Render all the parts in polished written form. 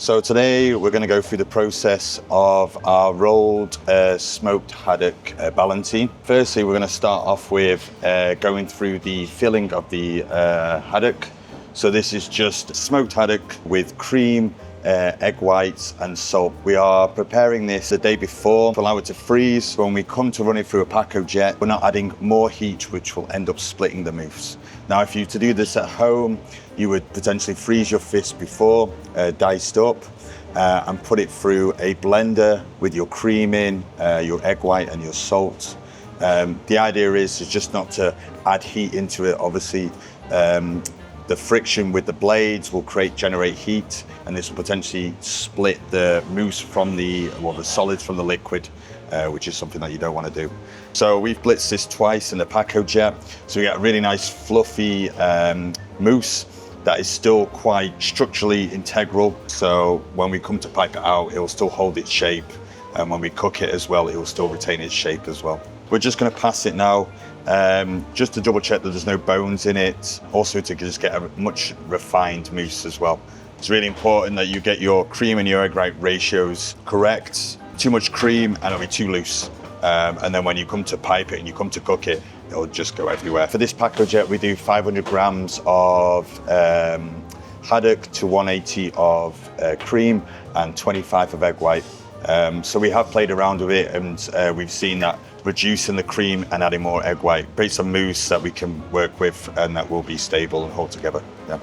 So today we're going to go through the process of our rolled smoked haddock ballantine. Firstly, we're going to start off with going through the filling of the haddock. So this is just smoked haddock with cream, egg whites and salt. We are preparing this the day before to allow it to freeze. When we come to run it through a Paco jet, we're not adding more heat, which will end up splitting the mousse. Now, if you to do this at home, you would potentially freeze your fish before, diced up, and put it through a blender with your cream in, your egg white and your salt. The idea is just not to add heat into it. Obviously, the friction with the blades will generate heat, and this will potentially split the mousse from the solids from the liquid, which is something that you don't want to do. So we've blitzed this twice in the Paco jet, so we get a really nice fluffy mousse that is still quite structurally integral. So when we come to pipe it out, it will still hold its shape, and when we cook it as well, it will still retain its shape as well. We're just going to pass it now, just to double check that there's no bones in it, also to just get a much refined mousse as well. It's really important that you get your cream and your egg white ratios correct. Too much cream and it'll be too loose. And then when you come to pipe it and you come to cook it, it'll just go everywhere. For this Paco jet, we do 500 grams of haddock to 180 of cream and 25 of egg white. So we have played around with it, and we've seen that reducing the cream and adding more egg white creates a mousse that we can work with and that will be stable and hold together. Yeah.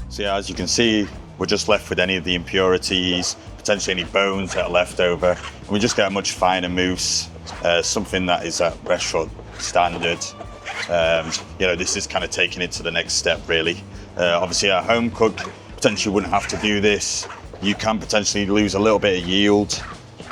So yeah, as you can see, we're just left with any of the impurities, potentially any bones that are left over. And we just get a much finer mousse, something that is at restaurant standard. This is kind of taking it to the next step, really. Obviously, a home cook potentially wouldn't have to do this. You can potentially lose a little bit of yield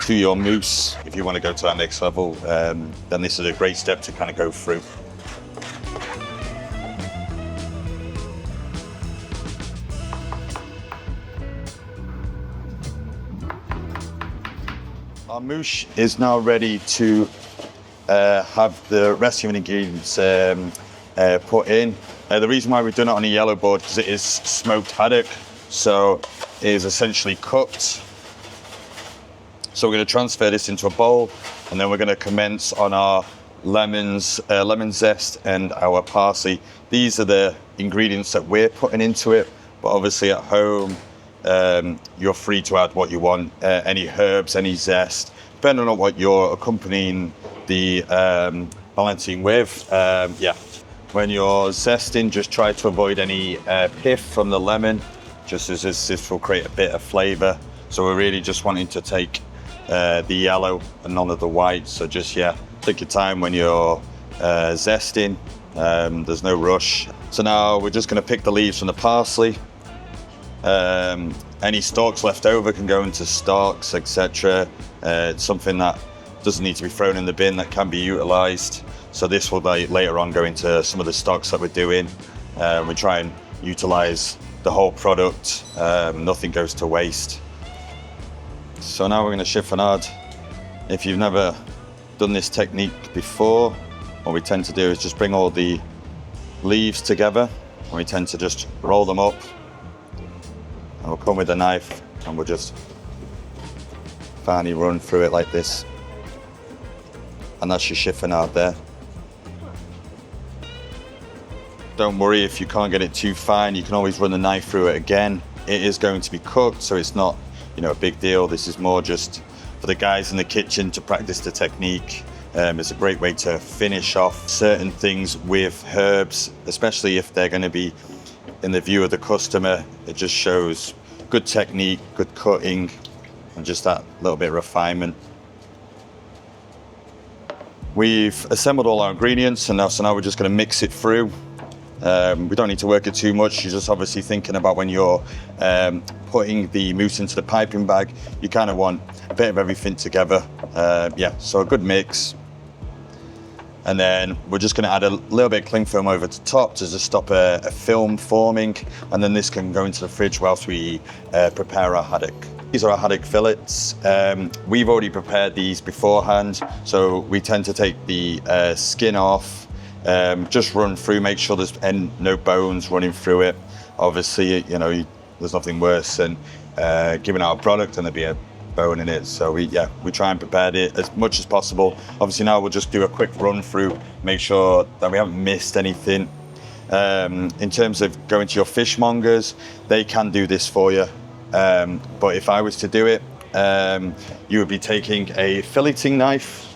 to your mousse. If you want to go to that next level, then this is a great step to kind of go through. Our mousse is now ready to have the rest of the ingredients put in. The reason why we've done it on a yellow board, because it is smoked haddock, so it is essentially cooked. So we're going to transfer this into a bowl, and then we're going to commence on our lemon zest and our parsley. These are the ingredients that we're putting into it, but obviously at home, you're free to add what you want, any herbs, any zest, depending on what you're accompanying the ballantine with. When you're zesting, just try to avoid any pith from the lemon, just as this will create a bit of flavour. So we're really just wanting to take the yellow and none of the white. So just, take your time when you're zesting. There's no rush. So now we're just going to pick the leaves from the parsley. Any stalks left over can go into stalks, etc. It's something that doesn't need to be thrown in the bin, that can be utilised. So this will later on go into some of the stocks that we're doing. We try and utilise the whole product. Nothing goes to waste. So now we're going to chiffonade. If you've never done this technique before, what we tend to do is just bring all the leaves together, and we tend to just roll them up. And we'll come with a knife and we'll just finely run through it like this. And that's your chiffonade there. Don't worry if you can't get it too fine, you can always run the knife through it again. It is going to be cooked, so it's not, a big deal. This is more just for the guys in the kitchen to practice the technique. It's a great way to finish off certain things with herbs, especially if they're going to be in the view of the customer. It just shows good technique, good cutting, and just that little bit of refinement. We've assembled all our ingredients, and so now we're just going to mix it through. We don't need to work it too much. You're just obviously thinking about when you're putting the mousse into the piping bag, you kind of want a bit of everything together. Yeah, so a good mix. And then we're just going to add a little bit of cling film over the top to just stop a film forming. And then this can go into the fridge whilst we prepare our haddock. These are our haddock fillets. We've already prepared these beforehand. So we tend to take the skin off, just run through, make sure there's no bones running through it. Obviously, you know, there's nothing worse than giving out a product and there be a bone in it. So we try and prepare it as much as possible. Obviously now we'll just do a quick run through, make sure that we haven't missed anything. In terms of going to your fishmongers, they can do this for you. But if I was to do it, you would be taking a filleting knife.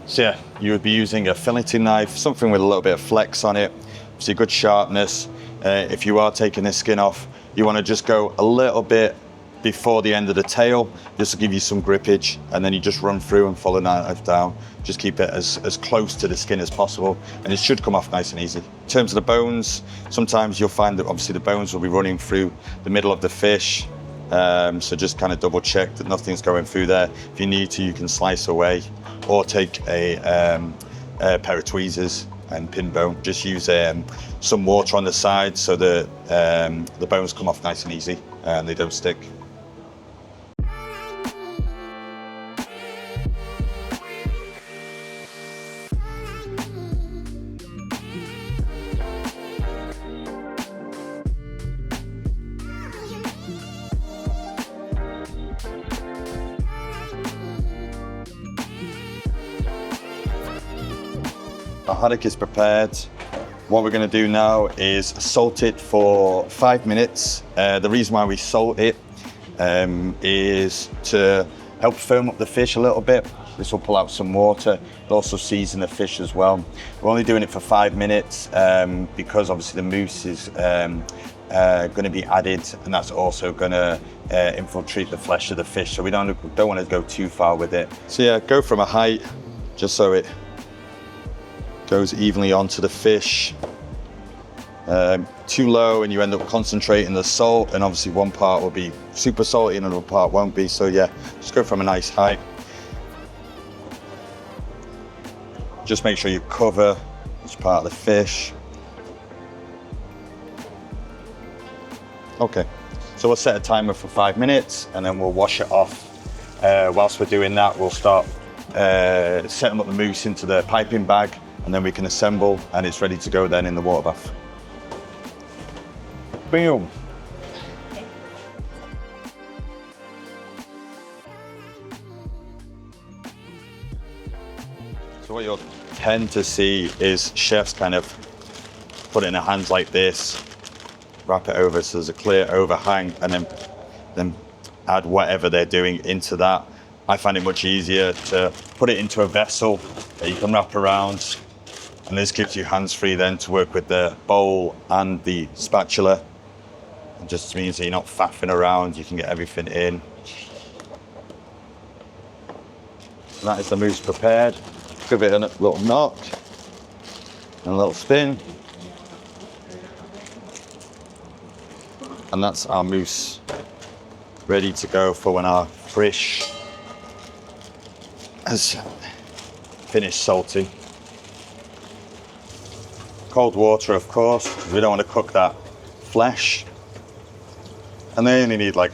So yeah, you would be using a filleting knife, something with a little bit of flex on it, obviously good sharpness. If you are taking the skin off, you want to just go a little bit before the end of the tail, just to give you some grippage, and then you just run through and follow the knife down. Just keep it as close to the skin as possible, and it should come off nice and easy. In terms of the bones, sometimes you'll find that obviously the bones will be running through the middle of the fish, so just kind of double check that nothing's going through there. If you need to, you can slice away, or take a pair of tweezers and pin bone. Just use some water on the side so the bones come off nice and easy and they don't stick. Our haddock is prepared. What we're going to do now is salt it for 5 minutes. The reason why we salt it is to help firm up the fish a little bit. This will pull out some water. It'll also season the fish as well. We're only doing it for 5 minutes because obviously the mousse is going to be added, and that's also going to infiltrate the flesh of the fish. So we don't want to go too far with it. So yeah, go from a height just so it goes evenly onto the fish. Too low and you end up concentrating the salt, and obviously one part will be super salty and another part won't be. So yeah, just go from a nice height. Just make sure you cover each part of the fish. Okay, so we'll set a timer for 5 minutes and then we'll wash it off. Whilst we're doing that, we'll start setting up the mousse into the piping bag, and then we can assemble, and it's ready to go then in the water bath. Boom. So what you'll tend to see is chefs kind of put it in their hands like this, wrap it over so there's a clear overhang, and then add whatever they're doing into that. I find it much easier to put it into a vessel that you can wrap around, and this gives you hands-free then to work with the bowl and the spatula. It just means that you're not faffing around, you can get everything in. And that is the mousse prepared. Give it a little knock and a little spin. And that's our mousse ready to go for when our fish has finished salting. Cold water, of course, because we don't want to cook that flesh. And they only need like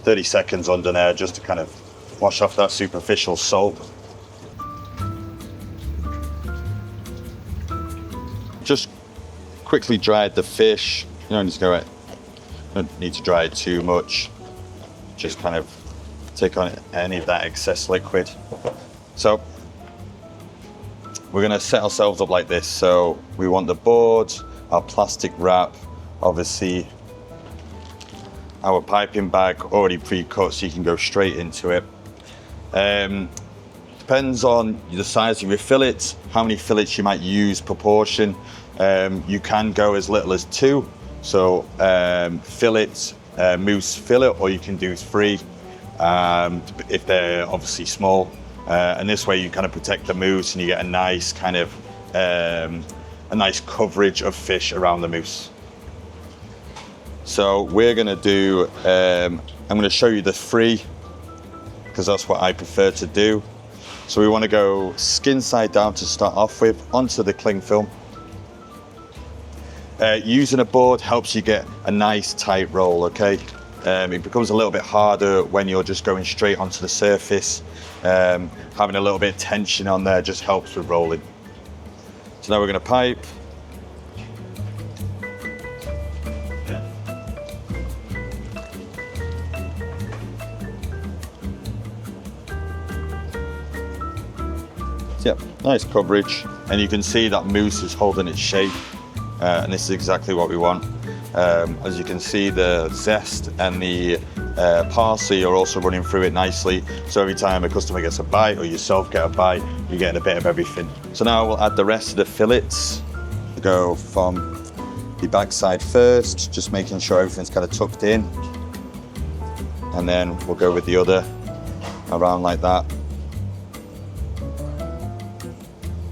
30 seconds under there just to kind of wash off that superficial salt. Just quickly dried the fish. You don't need to don't need to dry it too much. Just kind of take on any of that excess liquid. So we're going to set ourselves up like this. So we want the board, our plastic wrap, obviously our piping bag already pre-cut so you can go straight into it. Depends on the size of your fillets, how many fillets you might use, proportion. You can go as little as 2. So fillets, mousse fillet, or you can do 3 if they're obviously small. And this way you kind of protect the mousse and you get a nice kind of a nice coverage of fish around the mousse. So we're gonna do, I'm gonna show you the 3, because that's what I prefer to do. So we wanna go skin side down to start off with, onto the cling film. Using a board helps you get a nice tight roll, okay? It becomes a little bit harder when you're just going straight onto the surface. Having a little bit of tension on there just helps with rolling. So now we're gonna pipe. Yep, nice coverage. And you can see that mousse is holding its shape. And this is exactly what we want. As you can see, the zest and the parsley are also running through it nicely. So every time a customer gets a bite or yourself get a bite, you're getting a bit of everything. So now we'll add the rest of the fillets. We'll go from the backside first, just making sure everything's kind of tucked in. And then we'll go with the other around like that.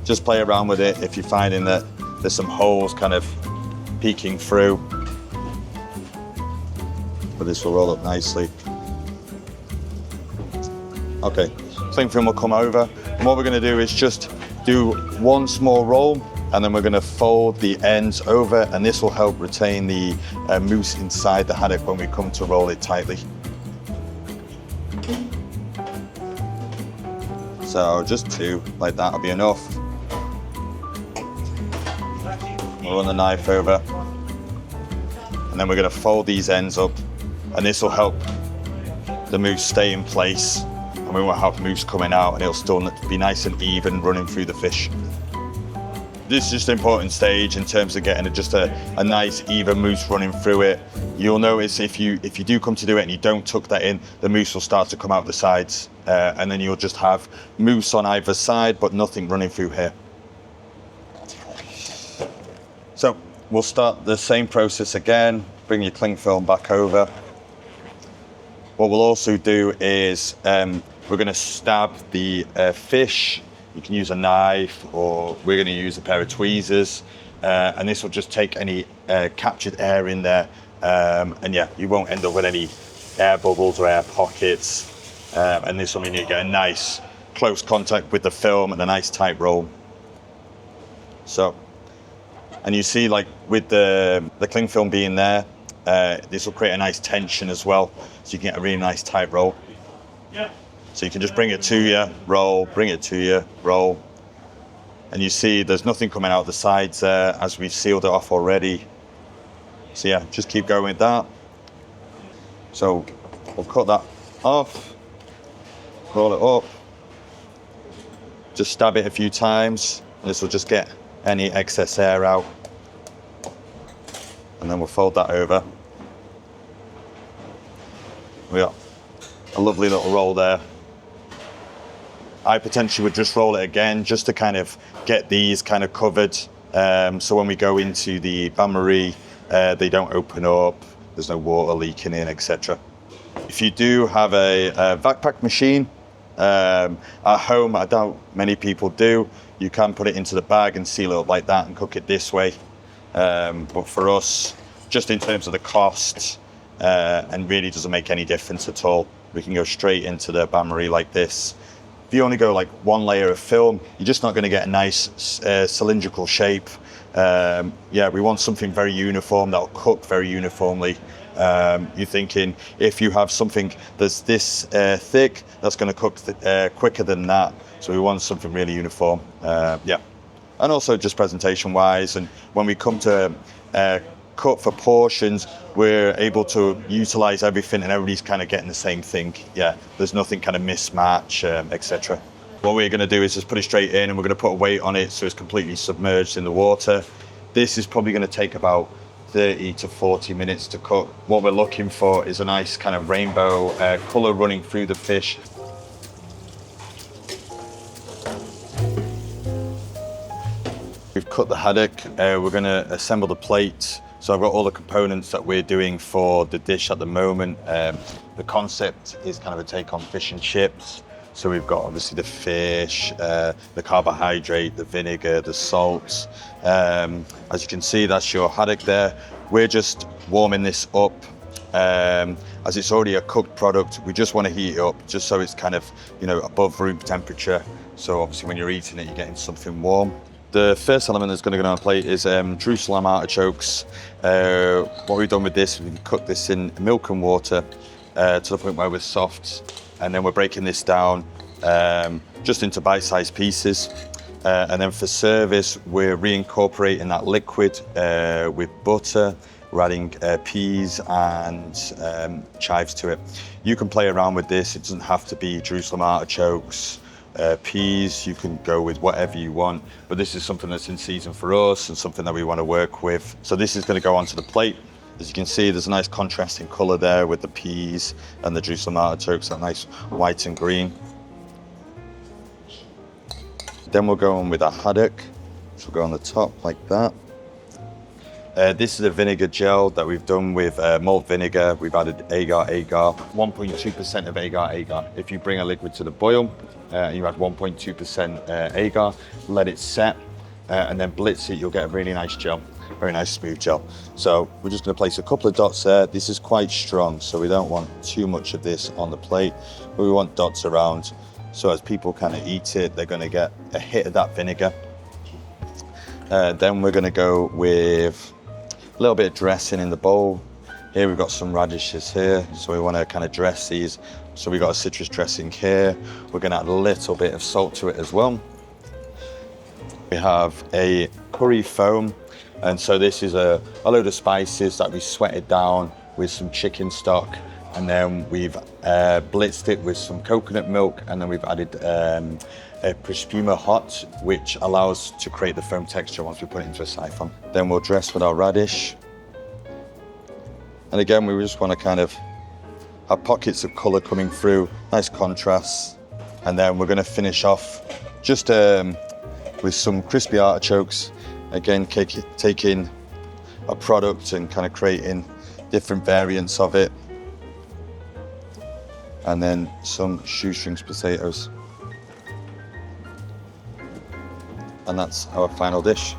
Just play around with it if you're finding that there's some holes kind of peeking through. But this will roll up nicely. Okay, cling film will come over. And what we're gonna do is just do one small roll, and then we're gonna fold the ends over, and this will help retain the mousse inside the haddock when we come to roll it tightly. So just 2, like that will be enough. We'll run the knife over, and then we're going to fold these ends up, and this will help the mousse stay in place, and we won't have mousse coming out, and it'll still be nice and even running through the fish. This is just an important stage in terms of getting just a nice even mousse running through it. You'll notice if you do come to do it and you don't tuck that in, the mousse will start to come out the sides, and then you'll just have mousse on either side, but nothing running through here. So we'll start the same process again, bring your cling film back over. What we'll also do is we're going to stab the fish. You can use a knife, or we're going to use a pair of tweezers, and this will just take any captured air in there, and yeah, you won't end up with any air bubbles or air pockets, and this will mean you get a nice close contact with the film and a nice tight roll. So. And you see, like with the cling film being there, this will create a nice tension as well, so you can get a really nice tight roll. Yeah. So you can just bring it to you, roll, bring it to you, roll. And you see there's nothing coming out the sides there as we've sealed it off already. So yeah, just keep going with that. So we'll cut that off, roll it up, just stab it a few times, and this will just get any excess air out. And then we'll fold that over. We got a lovely little roll there. I potentially would just roll it again just to kind of get these kind of covered. So when we go into the bain-marie, they don't open up, there's no water leaking in, etc. If you do have a backpack machine at home, I doubt many people do, you can put it into the bag and seal it up like that and cook it this way. But for us, just in terms of the cost, and really doesn't make any difference at all, we can go straight into the bain-marie like this. If you only go like one layer of film, you're just not going to get a nice cylindrical shape. Yeah, we want something very uniform that'll cook very uniformly. You're thinking if you have something that's this thick, that's going to cook quicker than that. So we want something really uniform. Yeah, and also just presentation wise, and when we come to cut for portions, we're able to utilize everything and everybody's kind of getting the same thing. Yeah, there's nothing kind of mismatch, etc. What we're going to do is just put it straight in, and we're going to put a weight on it so it's completely submerged in the water. This is probably going to take about 30 to 40 minutes to cook. What we're looking for is a nice kind of rainbow color running through the fish. We've cut the haddock. We're going to assemble the plate. So I've got all the components that we're doing for the dish at the moment. The concept is kind of a take on fish and chips. So we've got obviously the fish, the carbohydrate, the vinegar, the salt. As you can see, that's your haddock there. We're just warming this up. As it's already a cooked product, we just want to heat it up just so it's kind of, you know, above room temperature. So obviously when you're eating it, you're getting something warm. The first element that's going to go on the plate is Jerusalem artichokes. What we've done with this, we can cook this in milk and water to the point where we're soft, and then we're breaking this down just into bite-sized pieces. And then for service, we're reincorporating that liquid with butter. We're adding peas and chives to it. You can play around with this. It doesn't have to be Jerusalem artichokes, peas. You can go with whatever you want. But this is something that's in season for us and something that we want to work with. So this is going to go onto the plate. As you can see, there's a nice contrasting colour there with the peas and the Jerusalem artichokes, that nice white and green. Then we'll go on with our haddock, which will go on the top like that. This is a vinegar gel that we've done with malt vinegar. We've added agar, 1.2% of agar. If you bring a liquid to the boil, you add 1.2% agar, let it set, and then blitz it, you'll get a really nice gel, very nice smooth gel. So we're just going to place a couple of dots there. This is quite strong, so we don't want too much of this on the plate, but we want dots around. So as people kind of eat it, they're going to get a hit of that vinegar. Then we're going to go with a little bit of dressing in the bowl. Here we've got some radishes here, so we want to kind of dress these. So we've got a citrus dressing here. We're going to add a little bit of salt to it as well. We have a curry foam, and so this is a load of spices that we sweated down with some chicken stock, and then we've blitzed it with some coconut milk, and then we've added a Prespuma hot, which allows to create the foam texture once we put it into a siphon. Then we'll dress with our radish. And again, we just want to kind of have pockets of colour coming through, nice contrasts. And then we're going to finish off just with some crispy artichokes. Again, taking a product and kind of creating different variants of it. And then some shoestrings potatoes. And that's our final dish.